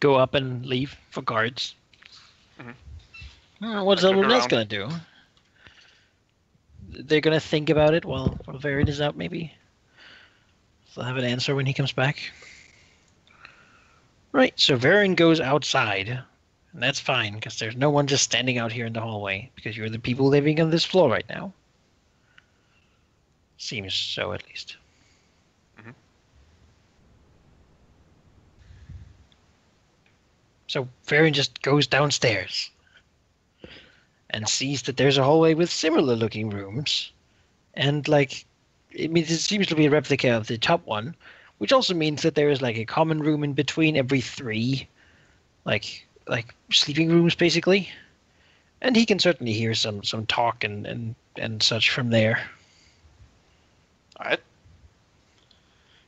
go up and leave for guards. Mm-hmm. What's everyone else gonna do? They're gonna think about it while Varian is out, maybe. They'll have an answer when he comes back. Right, so Varian goes outside, and that's fine, because there's no one just standing out here in the hallway, because you're the people living on this floor right now. Seems so, at least. Mm-hmm. So Varian just goes downstairs and sees that there's a hallway with similar looking rooms, and like it seems to be a replica of the top one, which also means that there is like a common room in between every three like sleeping rooms basically, and he can certainly hear some talk and such from there. All right,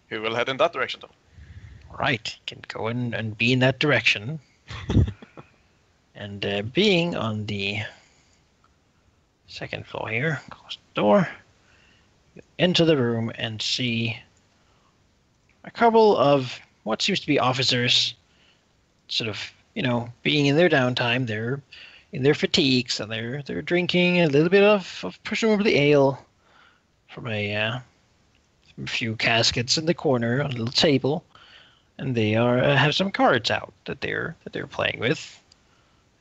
we will head in that direction then. Right, can go in and be in that direction. And being on the second floor here, close the door, you enter the room and see a couple of what seems to be officers, sort of, being in their downtime. They're in their fatigues, and they're drinking a little bit of presumably ale from a few caskets in the corner on a little table, and they have some cards out that they're playing with.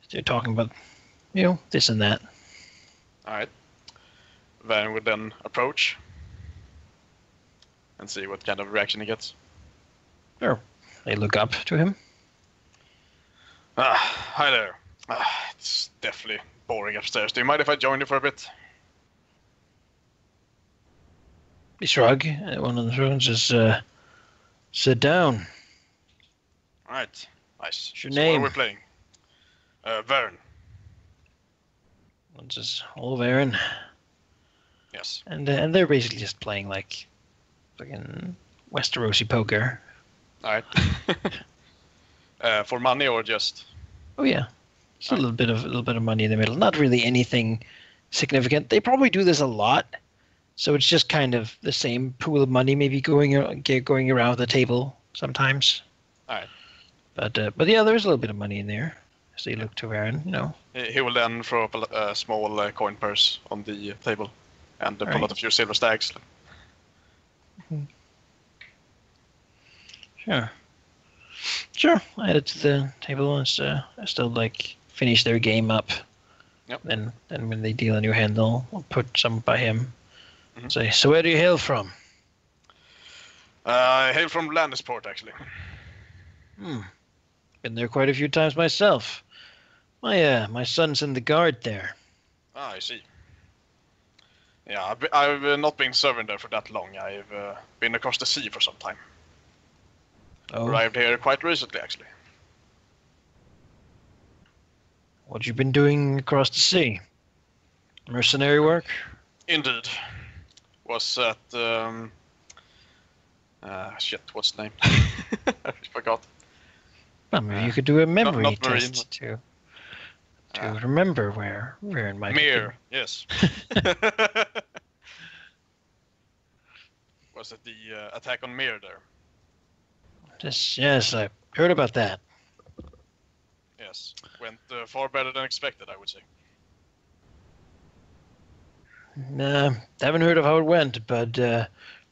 They're talking about, this and that. All right. Van would then approach and see what kind of reaction he gets. Sure. They look up to him. Hi there. It's definitely boring upstairs. Do you mind if I join you for a bit? They shrug. One of the thrones says, sit down. All right. Nice. What's your So name? what are we playing? Vern. One says, hello, Varen. Yes. And they're basically just playing like fucking Westerosi poker. All right. For money or just? Oh yeah, just a little bit of money in the middle. Not really anything significant. They probably do this a lot, so it's just kind of the same pool of money maybe going around the table sometimes. All right. But yeah, there's a little bit of money in there. So you look to Varen, He will then throw up a small coin purse on the table and pull out a few silver stacks. Sure. I add it to the table and still finish their game up. Yep. Then when they deal a new hand, I'll put some by him. Mm-hmm. Say, so where do you hail from? I hail from Lannisport, actually. Been there quite a few times myself. My son's in the guard there. Ah, I see. Yeah, I've not been serving there for that long. I've been across the sea for some time. Oh. Arrived here quite recently, actually. What you been doing across the sea? Mercenary work? Indeed. Was at what's the name? I forgot. Well, maybe you could do a memory not test to remember where in my Mir, yes. Was it the attack on Mir there? Yes, I heard about that. Yes, went far better than expected, I would say. Nah, haven't heard of how it went, but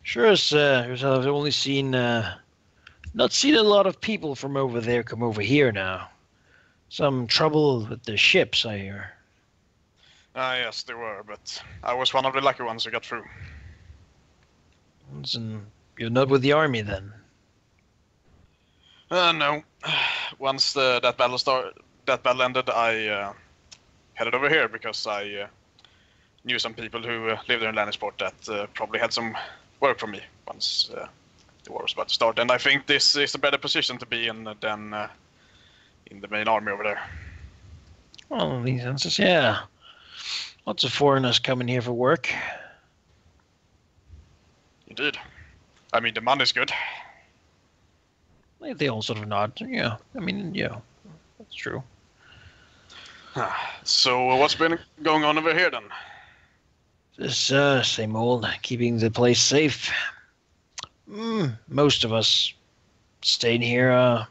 sure as I've only seen, not seen a lot of people from over there come over here now. Some trouble with the ships, I hear. Yes, there were, but I was one of the lucky ones who got through. And you're not with the army then? No. Once that battle ended, I headed over here because I knew some people who lived there in Lannisport that probably had some work for me once the war was about to start. And I think this is a better position to be in than in the main army over there. Well, in these senses, yeah. Lots of foreigners coming here for work. Indeed. I mean, the money's good. They all sort of nod. Yeah, I mean, yeah, that's true. So what's been going on over here then? Just same old, keeping the place safe. Most of us stayed here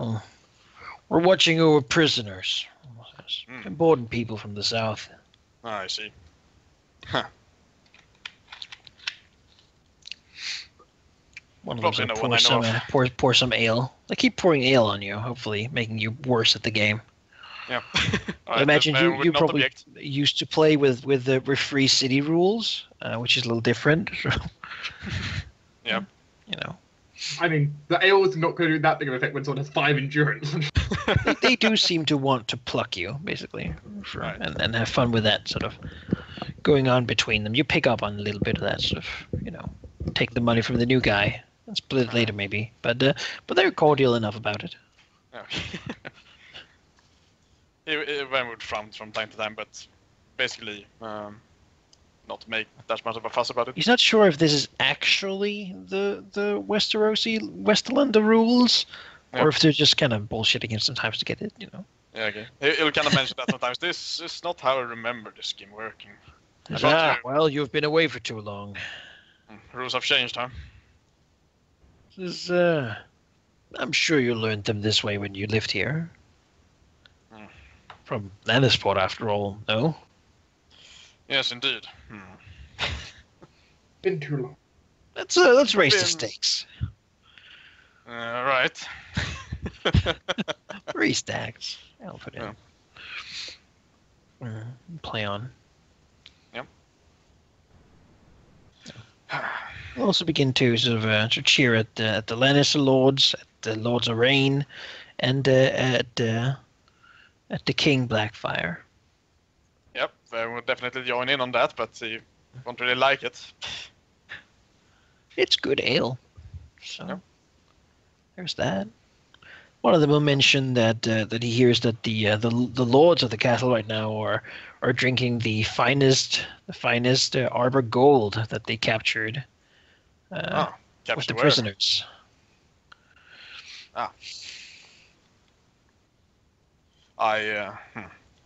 Well, we're watching over prisoners. Hmm. Important people from the south. I see. Huh. One of them's Probably gonna no one I know of. pour some ale. They keep pouring ale on you, hopefully making you worse at the game. Yeah. I imagine I would you not probably object. used to play with the free city rules, which is a little different. Yep. You know, I mean, the ale is not going to do that big of an effect when someone has 5 endurance. they do seem to want to pluck you, basically, Right. and have fun with that sort of going on between them. You pick up on a little bit of that sort of, take the money from the new guy and split it later, maybe. But they're cordial enough about it. Yeah. He would frown from time to time, but basically not make that much of a fuss about it. He's not sure if this is actually the Westerlander rules, or if they're just kind of bullshitting him sometimes to get it. Yeah, okay. He'll kind of mention that sometimes. This is not how I remember this game working. Well, you've been away for too long. Rules have changed, huh? This I'm sure you learned them this way when you lived here. From Lannisport, after all, no? Yes, indeed. Been too long. Let's raise the stakes. Right. 3 stacks. I'll put in. Play on. Yep. We'll also begin to sort of to cheer at the Lannister lords, at the Lords of Rain, and at the King Blackfire. Yep, I would definitely join in on that, but he won't really like it. It's good ale. So there's that. One of them will mention that he hears that the lords of the castle right now are drinking the finest Arbor Gold that they captured. With the prisoners.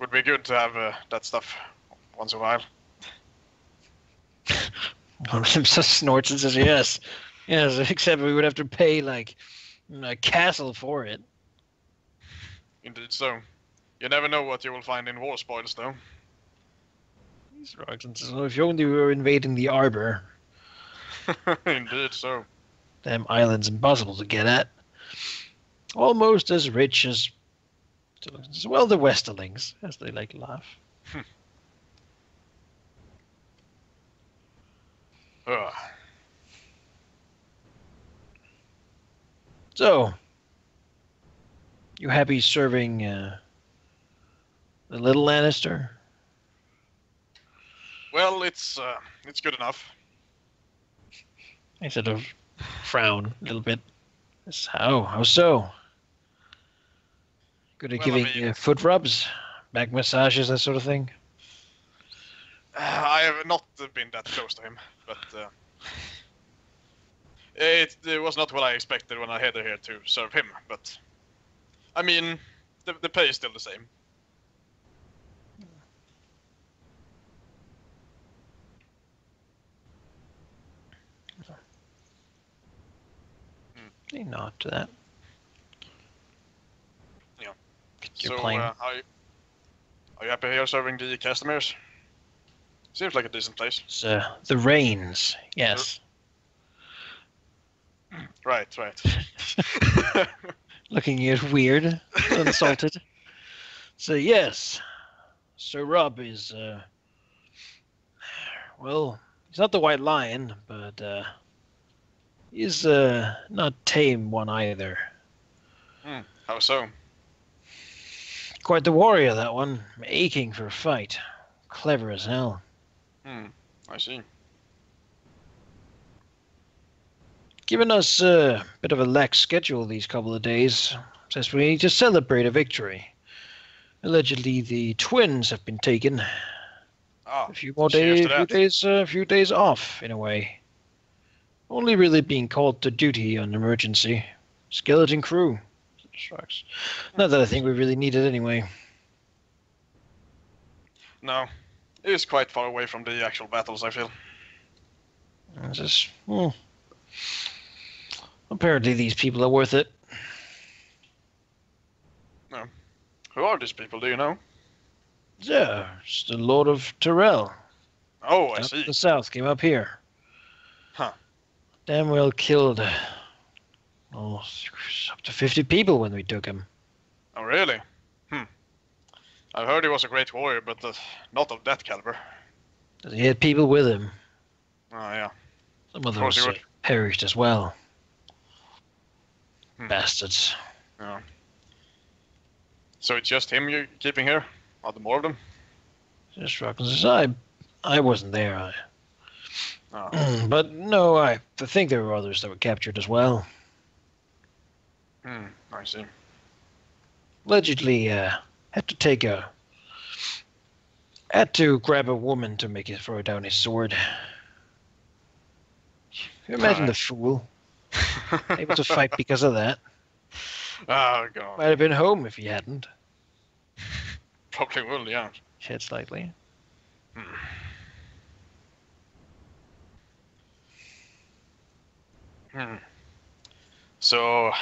Would be good to have that stuff once in a while. One of them just snorts and says, yes, except we would have to pay like a castle for it. Indeed so. You never know what you will find in war spoils, though. He's right. And so if you only were invading the Arbor. Indeed so. Damn island's impossible to get at. Almost as rich as well the Westerlings, as they like to laugh. So, you happy serving the little Lannister? Well, it's good enough. I sort of frown a little bit. How so? Good at giving foot rubs, back massages, that sort of thing? I have not been that close to him, but it was not what I expected when I headed here to serve him. But I mean, the pay is still the same. They nod to that. Yeah. You're so, are you happy here serving the Castamirs? Seems like a decent place. It's, the Rains, yes. Right. Looking at weird, insulted. So yes, Sir Rob is, well, he's not the White Lion, but he's not tame one either. How so? Quite the warrior, that one. Aching for a fight. Clever as hell. I see. Given us a bit of a lax schedule these couple of days, says we need to celebrate a victory. Allegedly, the twins have been taken. A few more days, a few days off, in a way. Only really being called to duty on emergency. Skeleton crew. Shucks. Not that I think we really need it anyway. No, it is quite far away from the actual battles, I feel. It's just, apparently these people are worth it. Who are these people? Do you know? Yeah, it's the Lord of Tyrell. Oh, I Down see. to the south, came up here. Huh. Damn well killed almost up to 50 people when we took him. Oh, really? I heard he was a great warrior, but not of that caliber. He had people with him. Oh, yeah. Some of course he those would. perished as well. Hmm. Bastards. Yeah. So it's just him you're keeping here? Are there more of them? Just Rockins. I wasn't there. Oh. But no, I think there were others that were captured as well. I see. Allegedly, had to grab a woman to make it throw down his sword. Can you imagine the fool? Able to fight because of that. Oh, God. Might have been home if he hadn't. Probably will, yeah. Shed slightly. So,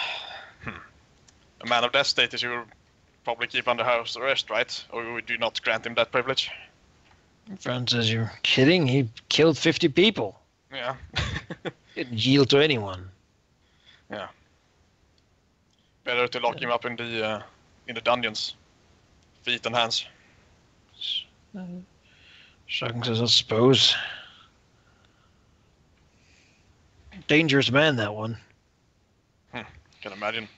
a man of that status you will probably keep under house arrest, right? Or would you not grant him that privilege? Friend says you're kidding. He killed 50 people. Yeah. Didn't yield to anyone. Yeah. Better to lock him up in the dungeons. Feet and hands. Shocking says, I suppose. Dangerous man, that one. Can imagine.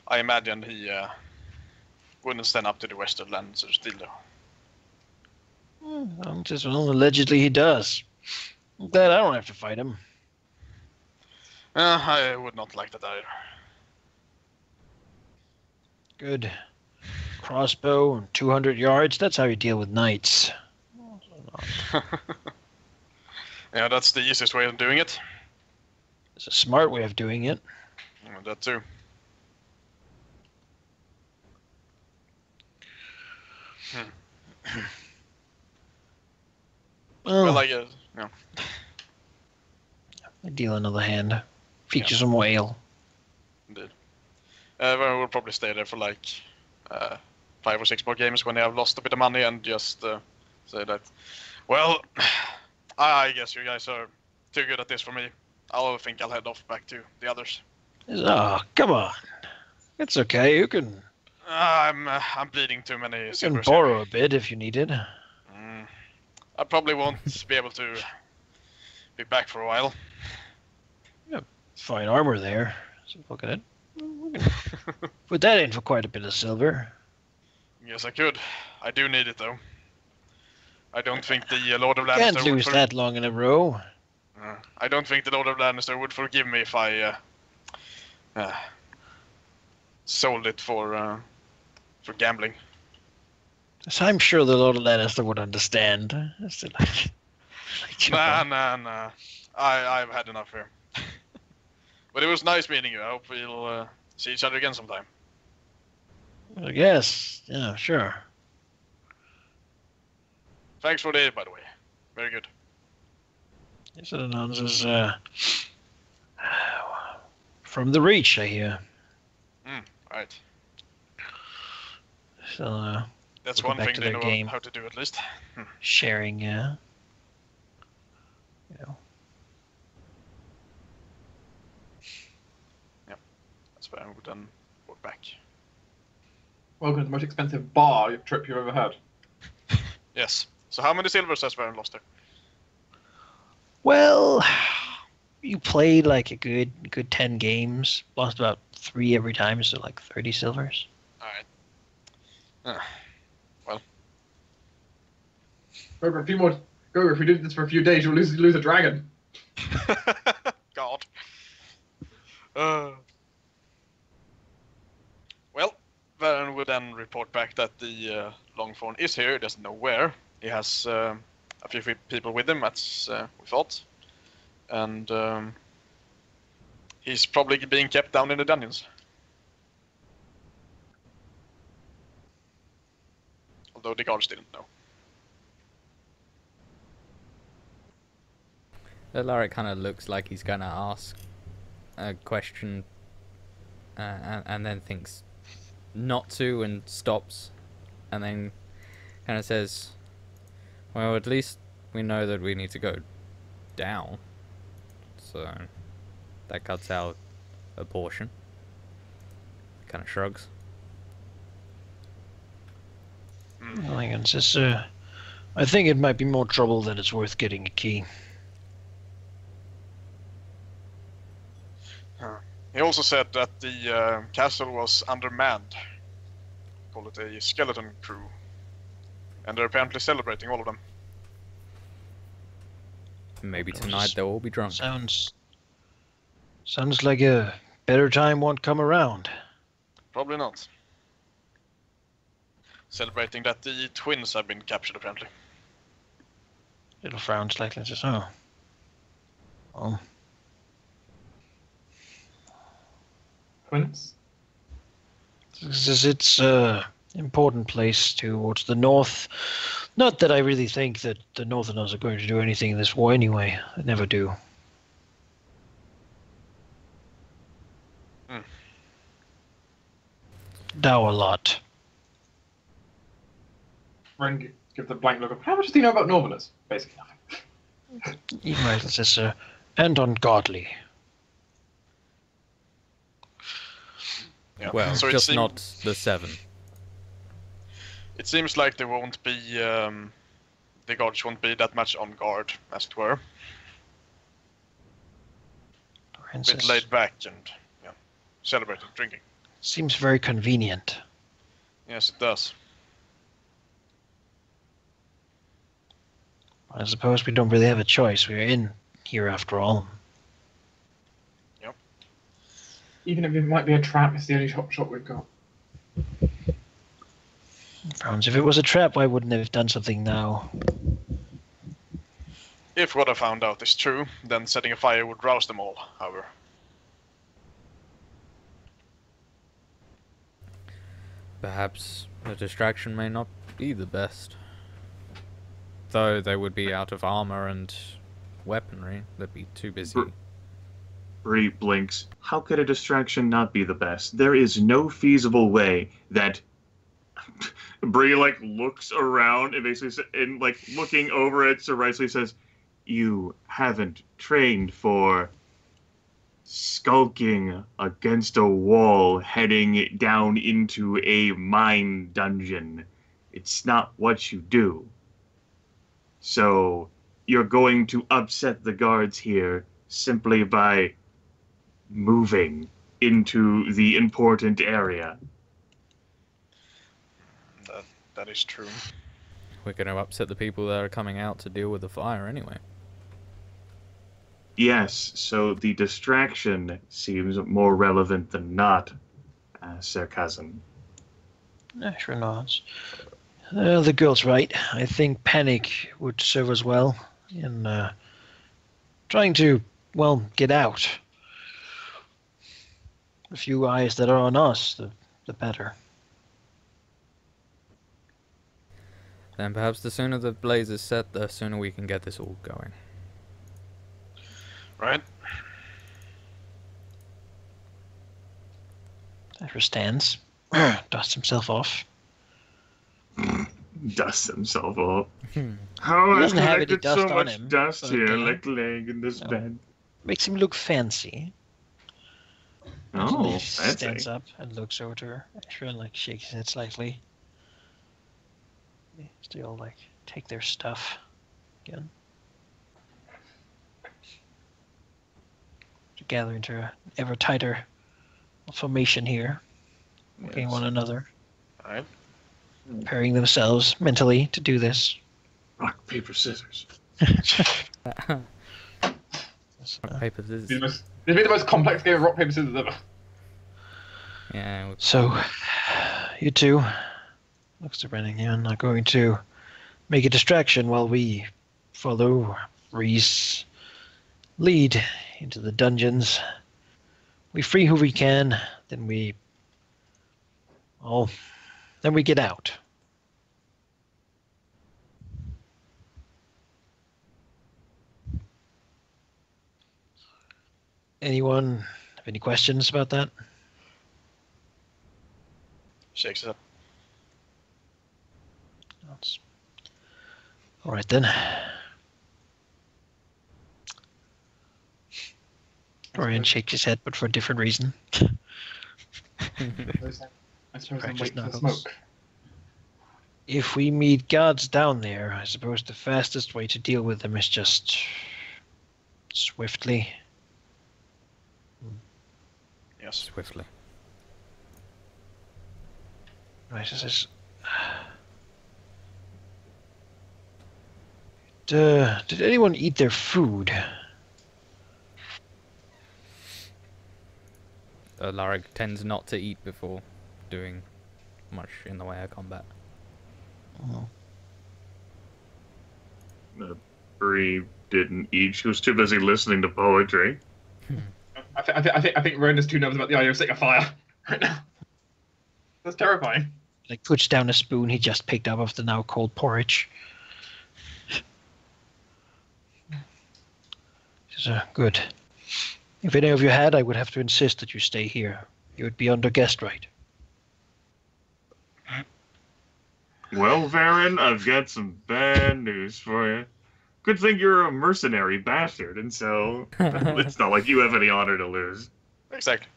I imagine he wouldn't stand up to the Western Lancers still, though. Just allegedly he does. That I don't have to fight him. I would not like that either. Good crossbow and 200 yards. That's how you deal with knights. Yeah, that's the easiest way of doing it. It's a smart way of doing it. That too. Well, I guess, yeah. I deal another hand. Features some ale. Indeed. We'll probably stay there for like 5 or 6 more games when they have lost a bit of money and just say that, well, I guess you guys are too good at this for me. I'll head off back to the others. Oh, come on. It's okay. You can I'm bleeding too many You can silvers borrow here. a bit if you need it. I probably won't be able to be back for a while. Fine armor there. So look at it. We can put that in for quite a bit of silver. Yes, I could. I do need it though. I don't think the Lord of Can't Lannister lose that long in a row. I don't think the Lord of Lannister would forgive me if I sold it for gambling. So I'm sure the Lord of Lannister would understand. Nah. I've had enough here. But it was nice meeting you. I hope we'll see each other again sometime. I guess. Yeah, sure. Thanks for the aid, by the way. Very good. Yes, it announces from the Reach, I hear. Right. So That's we'll one go back thing to they their know game. how to do at least. Sharing, That's why I would then report back. Welcome to the most expensive bar trip you've ever had. Yes. So how many silvers has Baron lost there? Well, you played like a good 10 games. Lost about 3 every time, so like 30 silvers. Alright. Well. Gogo, if we did this for a few days, you'll lose a dragon. God. Well, Baron would then report back that the Longthorn is here. He doesn't know where. He has a few people with him, as we thought. And he's probably being kept down in the dungeons. Although the guards didn't know. Alaric kind of looks like he's gonna ask a question, and then thinks not to and stops, and then kind of says, "Well, at least we know that we need to go down." So that cuts out a portion. Kind of shrugs. I think it might be more trouble than it's worth getting a key. He also said that the castle was undermanned. Call it a skeleton crew. And they're apparently celebrating, all of them. Maybe tonight they'll all be drunk. Sounds like a better time won't come around. Probably not. Celebrating that the twins have been captured, apparently. Little frown slightly and says, "Oh. Well, Twins? it's important place towards the north. Not that I really think that the Northerners are going to do anything in this war anyway. They never do. Dow a lot. Ren gives a blank look of, how much does he know about Northerners? Basically nothing. Even right, it says, and ungodly. Yeah. Well, so just not the 7. It seems like there won't be the guards won't be that much on guard, as it were. A bit laid back and celebrating, drinking. Seems very convenient. Yes, it does. I suppose we don't really have a choice. We're in here after all. Yep. Even if it might be a trap, it's the only shot we've got. Frowns. If it was a trap, why wouldn't they have done something now? If what I found out is true, then setting a fire would rouse them all, however. Perhaps the distraction may not be the best. Though they would be out of armor and weaponry, they'd be too busy. Bree blinks. How could a distraction not be the best? There is no feasible way that... Bree, looks around and basically, looking over at Sir Risley says, "You haven't trained for skulking against a wall heading down into a mine dungeon. It's not what you do. So you're going to upset the guards here simply by moving into the important area." That is true. We're going to upset the people that are coming out to deal with the fire anyway. Yes, so the distraction seems more relevant than not, Sir Cousin. Sure nods. The girl's right. I think panic would serve us well in trying to, get out. The few eyes that are on us, the better. Then perhaps the sooner the blaze is set, the sooner we can get this all going. Right? Ezra stands, dusts himself off. Dusts himself off. He How has doesn't have any collected dust so on much him, dust but, here, laying in this no. bed? Makes him look fancy. Oh, He fancy. stands up and looks over to her. Ezra shakes his head slightly. They still take their stuff again. To gather into an ever tighter formation here, looking at one another, Alright. preparing themselves mentally to do this. Rock, paper, scissors. Paper, This will be the most complex game of rock, paper, scissors ever. yeah. So, you two, looks to Brennan, you're not going to make a distraction while we follow Reese lead into the dungeons. We free who we can, then we get out. Anyone have any questions about that? Shakes his head. All right then. Dorian shakes his head, but for a different reason. I suppose I'm Practice waiting for the knuckles. smoke. If we meet guards down there, I suppose the fastest way to deal with them is just swiftly. Yes. Swiftly. Right, this is. Did anyone eat their food? Larag tends not to eat before doing much in the way of combat. Bree didn't eat. She was too busy listening to poetry. I think Rona's too nervous about the idea of setting a fire right now. That's terrifying. Like puts down a spoon he just picked up of the now cold porridge. So good. If any of you had, I would have to insist that you stay here. You would be under guest right. Well, Varen, I've got some bad news for you. Good thing you're a mercenary bastard, and so it's not like you have any honor to lose. Exactly.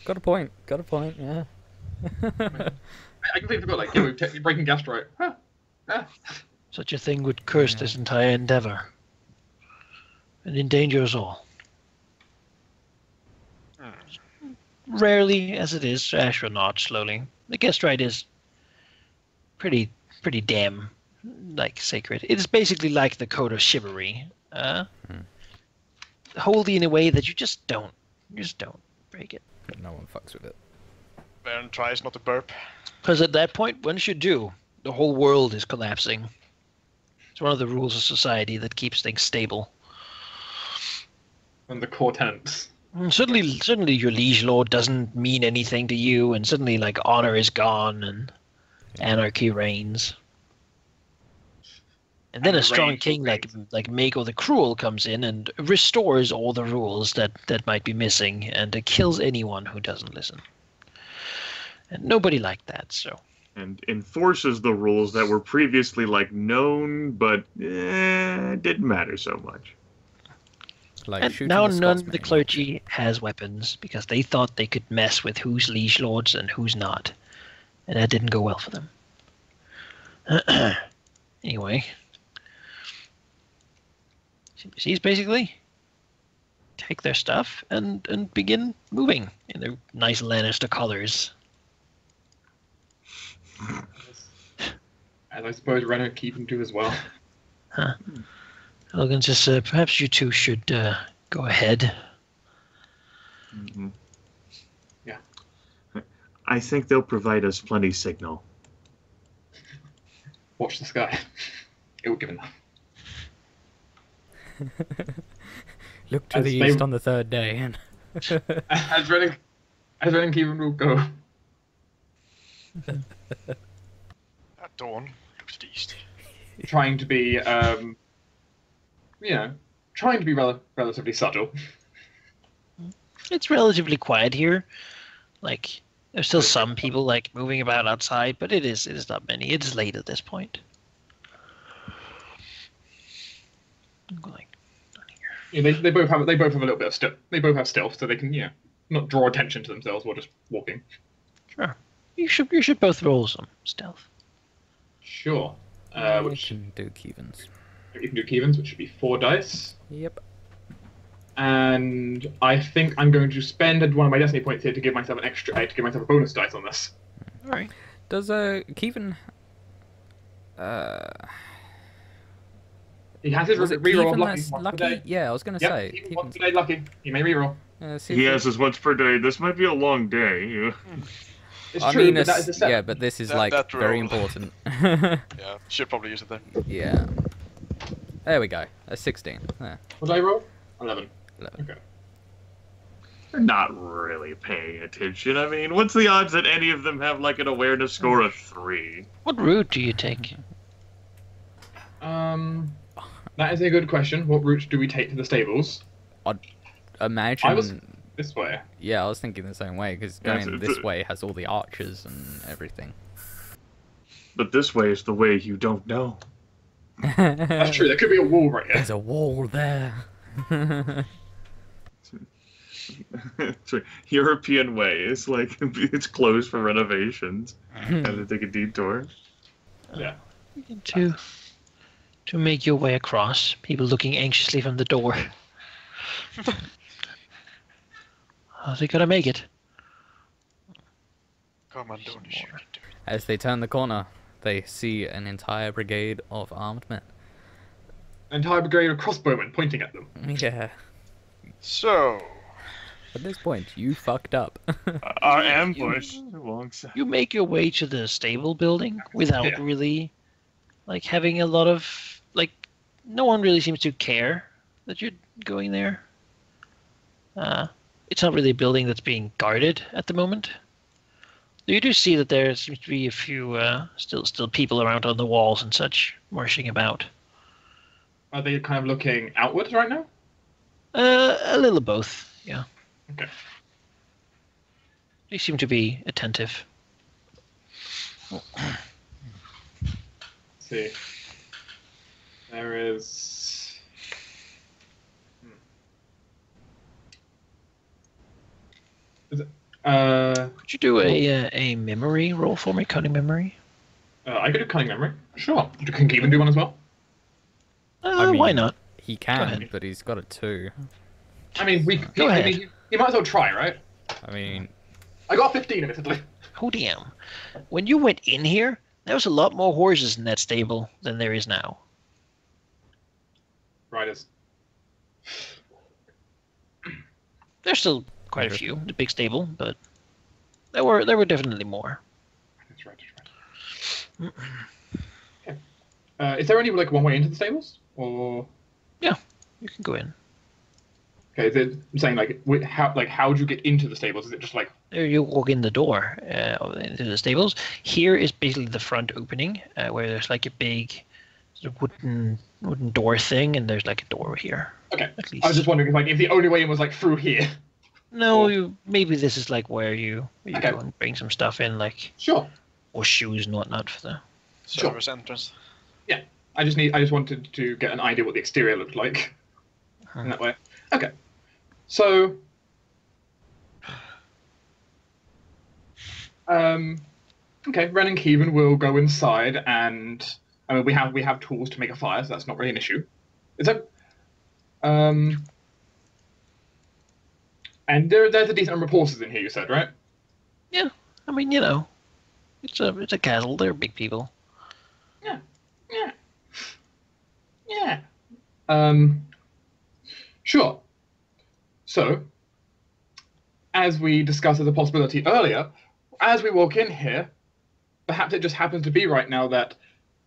Got a point. Got a point. Yeah. I completely forgot, like, yeah, we're technically breaking Gastroid. Huh. Such a thing would curse this entire endeavor. And endanger us all. Rarely as it is, astronaut slowly. The guest right is pretty damn like sacred. It is basically like the code of chivalry. Holy in a way that you just don't break it. But no one fucks with it. Baron tries not to burp. Because at that point, once you do, the whole world is collapsing. It's one of the rules of society that keeps things stable. And the core tenants. And suddenly your liege lord doesn't mean anything to you, and suddenly like honor is gone and anarchy reigns. And then And a strong rage king reigns. like Mako the Cruel comes in and restores all the rules that might be missing, and kills anyone who doesn't listen. And nobody liked that, so. And enforces the rules that were previously, like, known, but didn't matter so much. Like And shooting now the none of Scotsman the in clergy has weapons because they thought they could mess with who's liege lords and who's not. And that didn't go well for them. Anyway. He's basically take their stuff and begin moving in their nice Lannister colors. As I suppose Renner keep him to as well. Logan says, perhaps you two should go ahead. Mm-hmm. Yeah. I think they'll provide us plenty signal. Watch the sky. It will give enough. Look to As the they- east on the third day, and As Renner keep him will go. At dawn, look to the east. Trying to be, relatively subtle. It's relatively quiet here. Like, there's still some people like moving about outside, but it is not many. It is late at this point. Like, Yeah, they both have a little bit of stealth. They both have stealth, so they can not draw attention to themselves while just walking. sure. You should both roll some stealth. Sure. we Which can do Kevins. you can do Kevins, which should be 4 dice. Yep. And I think I'm going to spend one of my destiny points here to give myself to give myself a bonus dice on this. All right. Does Kevin? He has his Was it reroll of Kevin lucky that's once lucky? per day. Yeah, I was gonna Yep, say. Kevin once Kevin's- per day lucky. He may reroll. see He if has his once per day. This might be a long day. It's I true, mean, but that is the set. yeah, but this is That- like that very roll. important. Yeah, should probably use it there. Yeah. There we go. A 16. There. What did I roll? 11. 11. Okay. They're not really paying attention. I mean, what's the odds that any of them have like an awareness score of 3? What route do you take? That is a good question. What route do we take to the stables? Imagine. I was this way. Yeah, I was thinking the same way because Yeah, going this way has all the archers and everything. But this way is the way you don't know. That's true. There could be a wall right here. There's a wall there. European way is like it's closed for renovations. Had to take a detour. Yeah. To make your way across, people looking anxiously from the door. Oh, they gotta make it. Come on, don't you can do it. As they turn the corner, they see an entire brigade of armed men. An entire brigade of crossbowmen pointing at them. Yeah. So, At this point, you fucked up. Our ambush alongside. You make your way to the stable building without Yeah. really, like, having a lot of, like, no one really seems to care that you're going there. It's not really a building that's being guarded at the moment. You do see that there seems to be a few still people around on the walls and such, marching about. Are they kind of looking outwards right now? A little of both, yeah. Okay. They seem to be attentive. Let's see. There is. Is it? Could you do a memory roll for me, cunning memory? I could do cunning memory. Sure. Can Keevan do one as well? I mean, Why not? He can, ahead. but he's got a 2. I mean, Go ahead. he might as well try, right? I mean, I got 15 admittedly. Oh damn! When you went in here, there was a lot more horses in that stable than there is now. Riders. There's still quite a few, the big stable, but there were definitely more. That's right. That's right. Okay. Is there only like one way into the stables, or You can go in. okay? Is it, I'm saying like how do you get into the stables? Is it just like There you walk in the door into the stables. Here is basically the front opening, where there's like a big sort of wooden door thing, and there's like a door here. okay? At least. I was just wondering if the only way in was like through here. No, maybe this is like where you Okay. go and bring some stuff in, like Sure. or shoes and whatnot for the. Sure. service entrance. I just wanted to get an idea what the exterior looked like in that way. Okay. So okay, Ren and Keevan will go inside, and I mean we have tools to make a fire, so that's not really an issue. Is that and there's a decent number of horses in here, you said, right? I mean, it's a castle. They're big people. Yeah. Sure. So, as we discussed as a possibility earlier, as we walk in here, perhaps it just happens to be right now that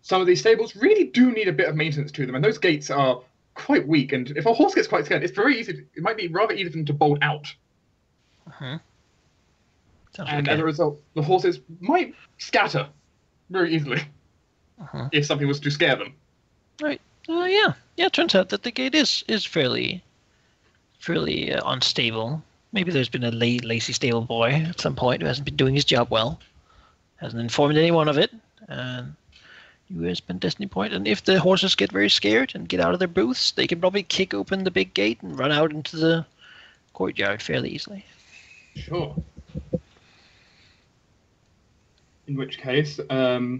some of these stables really do need a bit of maintenance to them, and those gates are quite weak, and if a horse gets quite scared, it's very easy. It might be rather easy for them to bolt out, Sounds and like as a result, the horses might scatter very easily if something was to scare them. Right. Yeah. It turns out that the gate is fairly unstable. Maybe there's been a lazy stable boy at some point who hasn't been doing his job well, hasn't informed anyone of it, and you has been Destiny Point. And if the horses get very scared and get out of their booths, they can probably kick open the big gate and run out into the courtyard fairly easily. Sure. In which case, okay,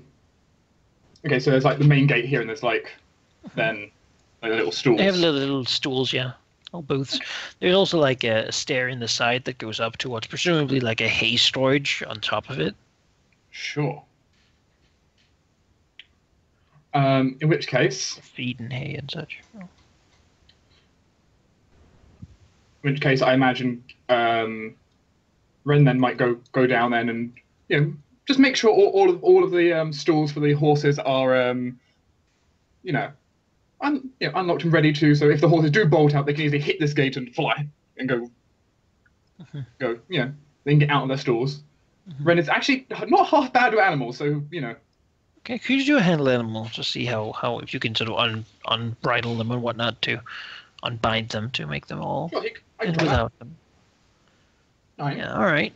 so there's like the main gate here, and there's like then like little stools. They have little stools, yeah. Little booths. There's also like a stair in the side that goes up to what's presumably like a hay storage on top of it. Sure. In which case, Feed and hay and such. I imagine Ren then might go down then and just make sure all of the stalls for the horses are unlocked and ready to. So if the horses do bolt out, they can easily hit this gate and fly and go. They can get out of their stalls. Ren is actually not half bad with animals, so Okay, could you do a handle animal to see how if you can sort of unbridle them and whatnot to unbind them to make them all Sure, I can and try that. without them? 9. Yeah, all right.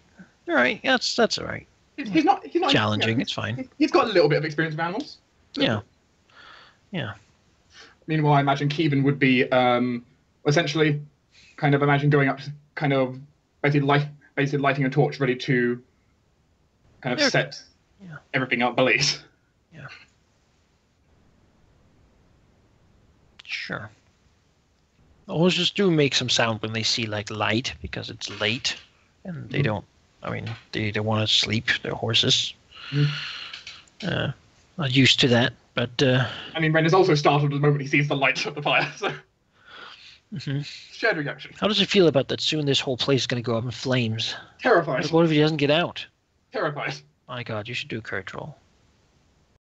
Yeah, that's all right. He's not Challenging, you know, it's fine. He's got a little bit of experience with animals. Yeah. Yeah. Meanwhile, I imagine Keevan would be essentially kind of imagine going up, kind of basically lighting a torch, ready to kind of set everything up ablaze. Yeah. Sure. Always just do make some sound when they see like light because it's late, and they don't. I mean, they want to sleep. They're horses. Not used to that, but. I mean, Ren is also startled the moment he sees the light of the fire. So. Shared reaction. How does it feel about that? Soon this whole place is going to go up in flames. Terrified. What if he doesn't get out? Terrified. My God, you should do a courage roll.